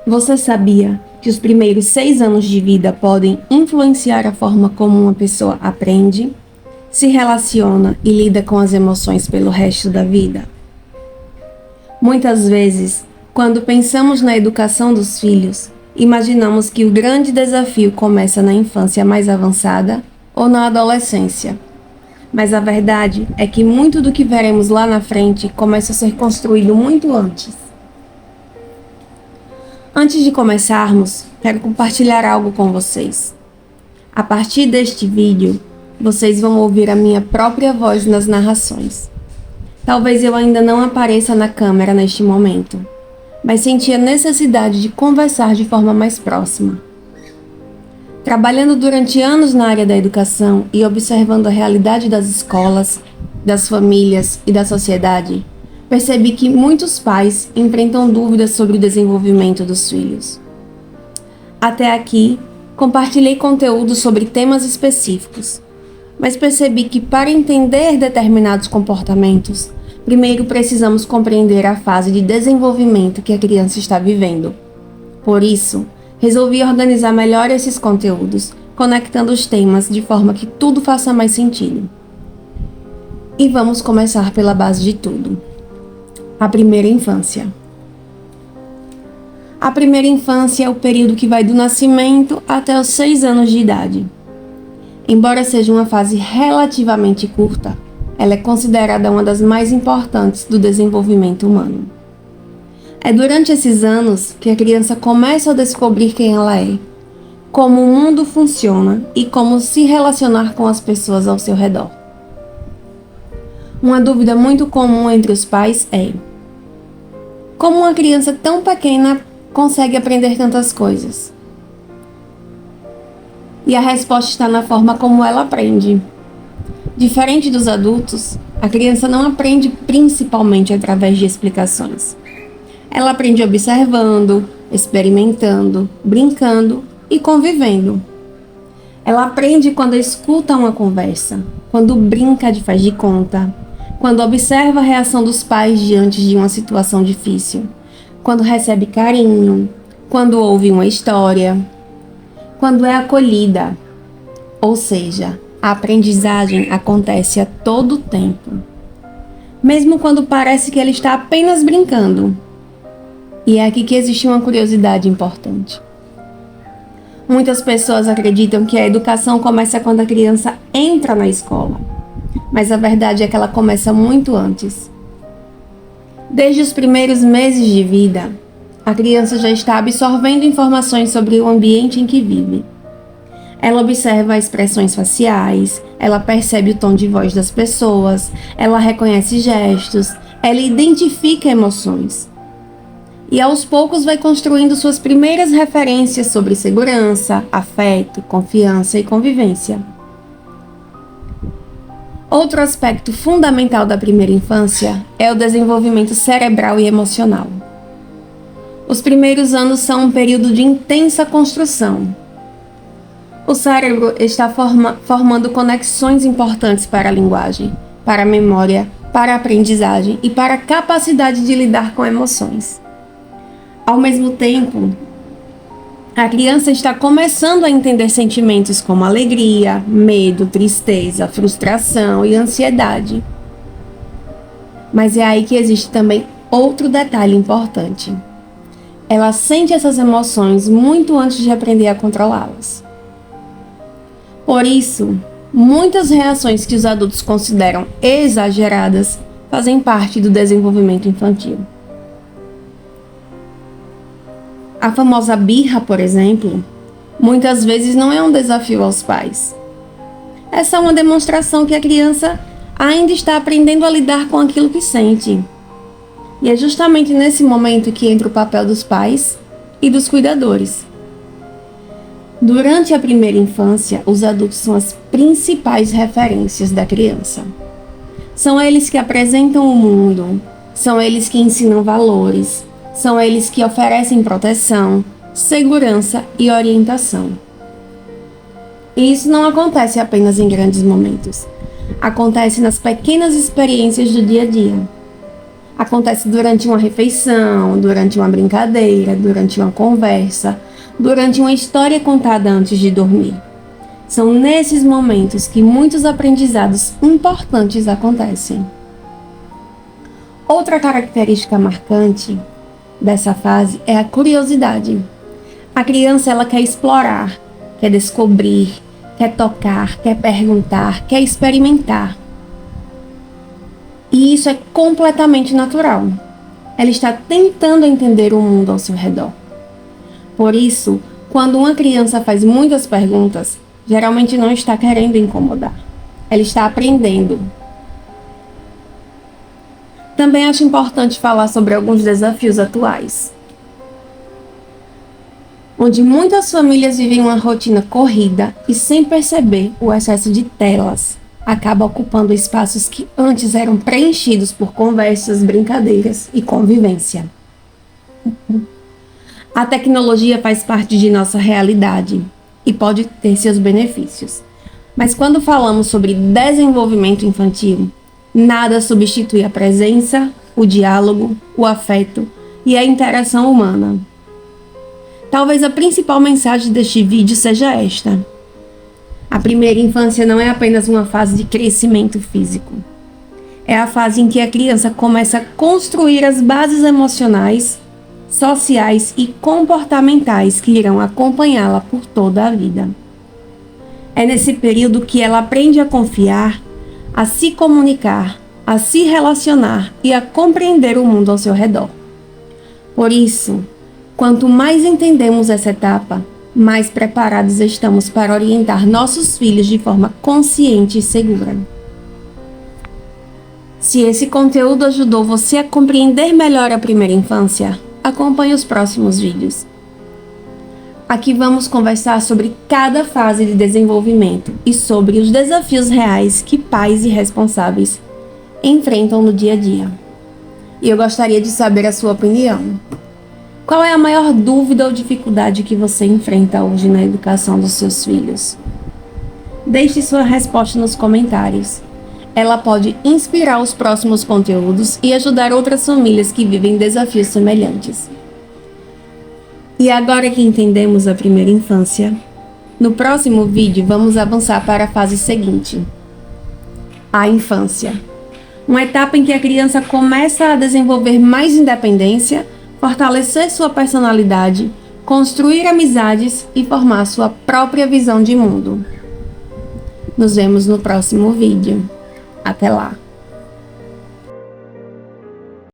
Você sabia que os primeiros 6 anos de vida podem influenciar a forma como uma pessoa aprende, se relaciona e lida com as emoções pelo resto da vida? Muitas vezes, quando pensamos na educação dos filhos, imaginamos que o grande desafio começa na infância mais avançada ou na adolescência. Mas a verdade é que muito do que veremos lá na frente começa a ser construído muito antes. Antes de começarmos, quero compartilhar algo com vocês. A partir deste vídeo, vocês vão ouvir a minha própria voz nas narrações. Talvez eu ainda não apareça na câmera neste momento, mas senti a necessidade de conversar de forma mais próxima. Trabalhando durante anos na área da educação e observando a realidade das escolas, das famílias e da sociedade, percebi que muitos pais enfrentam dúvidas sobre o desenvolvimento dos filhos. Até aqui, compartilhei conteúdo sobre temas específicos, mas percebi que para entender determinados comportamentos, primeiro precisamos compreender a fase de desenvolvimento que a criança está vivendo. Por isso, resolvi organizar melhor esses conteúdos, conectando os temas de forma que tudo faça mais sentido. E vamos começar pela base de tudo: a primeira infância. A primeira infância é o período que vai do nascimento até os 6 anos de idade. Embora seja uma fase relativamente curta, ela é considerada uma das mais importantes do desenvolvimento humano. É durante esses anos que a criança começa a descobrir quem ela é, como o mundo funciona e como se relacionar com as pessoas ao seu redor. Uma dúvida muito comum entre os pais é: como uma criança tão pequena consegue aprender tantas coisas? E a resposta está na forma como ela aprende. Diferente dos adultos, a criança não aprende principalmente através de explicações. Ela aprende observando, experimentando, brincando e convivendo. Ela aprende quando escuta uma conversa, quando brinca de faz de conta, quando observa a reação dos pais diante de uma situação difícil, quando recebe carinho, quando ouve uma história, quando é acolhida. Ou seja, a aprendizagem acontece a todo tempo, mesmo quando parece que ela está apenas brincando. E é aqui que existe uma curiosidade importante. Muitas pessoas acreditam que a educação começa quando a criança entra na escola, mas a verdade é que ela começa muito antes. Desde os primeiros meses de vida, a criança já está absorvendo informações sobre o ambiente em que vive. Ela observa expressões faciais, ela percebe o tom de voz das pessoas, ela reconhece gestos, ela identifica emoções. E aos poucos vai construindo suas primeiras referências sobre segurança, afeto, confiança e convivência. Outro aspecto fundamental da primeira infância é o desenvolvimento cerebral e emocional. Os primeiros anos são um período de intensa construção. O cérebro está formando conexões importantes para a linguagem, para a memória, para a aprendizagem e para a capacidade de lidar com emoções. Ao mesmo tempo, a criança está começando a entender sentimentos como alegria, medo, tristeza, frustração e ansiedade. Mas é aí que existe também outro detalhe importante. Ela sente essas emoções muito antes de aprender a controlá-las. Por isso, muitas reações que os adultos consideram exageradas fazem parte do desenvolvimento infantil. A famosa birra, por exemplo, muitas vezes não é um desafio aos pais. Essa é uma demonstração que a criança ainda está aprendendo a lidar com aquilo que sente. E é justamente nesse momento que entra o papel dos pais e dos cuidadores. Durante a primeira infância, os adultos são as principais referências da criança. São eles que apresentam o mundo, são eles que ensinam valores, são eles que oferecem proteção, segurança e orientação. E isso não acontece apenas em grandes momentos. Acontece nas pequenas experiências do dia a dia. Acontece durante uma refeição, durante uma brincadeira, durante uma conversa, durante uma história contada antes de dormir. São nesses momentos que muitos aprendizados importantes acontecem. Outra característica marcante dessa fase é a curiosidade. A criança ela quer explorar, quer descobrir, quer tocar, quer perguntar, quer experimentar. E isso é completamente natural. Ela está tentando entender o mundo ao seu redor. Por isso, quando uma criança faz muitas perguntas, geralmente não está querendo incomodar. Ela está aprendendo. Também acho importante falar sobre alguns desafios atuais, onde muitas famílias vivem uma rotina corrida e, sem perceber, o excesso de telas acaba ocupando espaços que antes eram preenchidos por conversas, brincadeiras e convivência. A tecnologia faz parte de nossa realidade e pode ter seus benefícios. Mas quando falamos sobre desenvolvimento infantil, nada substitui a presença, o diálogo, o afeto e a interação humana. Talvez a principal mensagem deste vídeo seja esta: a primeira infância não é apenas uma fase de crescimento físico. É a fase em que a criança começa a construir as bases emocionais, sociais e comportamentais que irão acompanhá-la por toda a vida. É nesse período que ela aprende a confiar, a se comunicar, a se relacionar e a compreender o mundo ao seu redor. Por isso, quanto mais entendemos essa etapa, mais preparados estamos para orientar nossos filhos de forma consciente e segura. Se esse conteúdo ajudou você a compreender melhor a primeira infância, acompanhe os próximos vídeos. Aqui vamos conversar sobre cada fase de desenvolvimento e sobre os desafios reais que pais e responsáveis enfrentam no dia a dia. E eu gostaria de saber a sua opinião. Qual é a maior dúvida ou dificuldade que você enfrenta hoje na educação dos seus filhos? Deixe sua resposta nos comentários. Ela pode inspirar os próximos conteúdos e ajudar outras famílias que vivem desafios semelhantes. E agora que entendemos a primeira infância, no próximo vídeo vamos avançar para a fase seguinte, a infância. Uma etapa em que a criança começa a desenvolver mais independência, fortalecer sua personalidade, construir amizades e formar sua própria visão de mundo. Nos vemos no próximo vídeo. Até lá!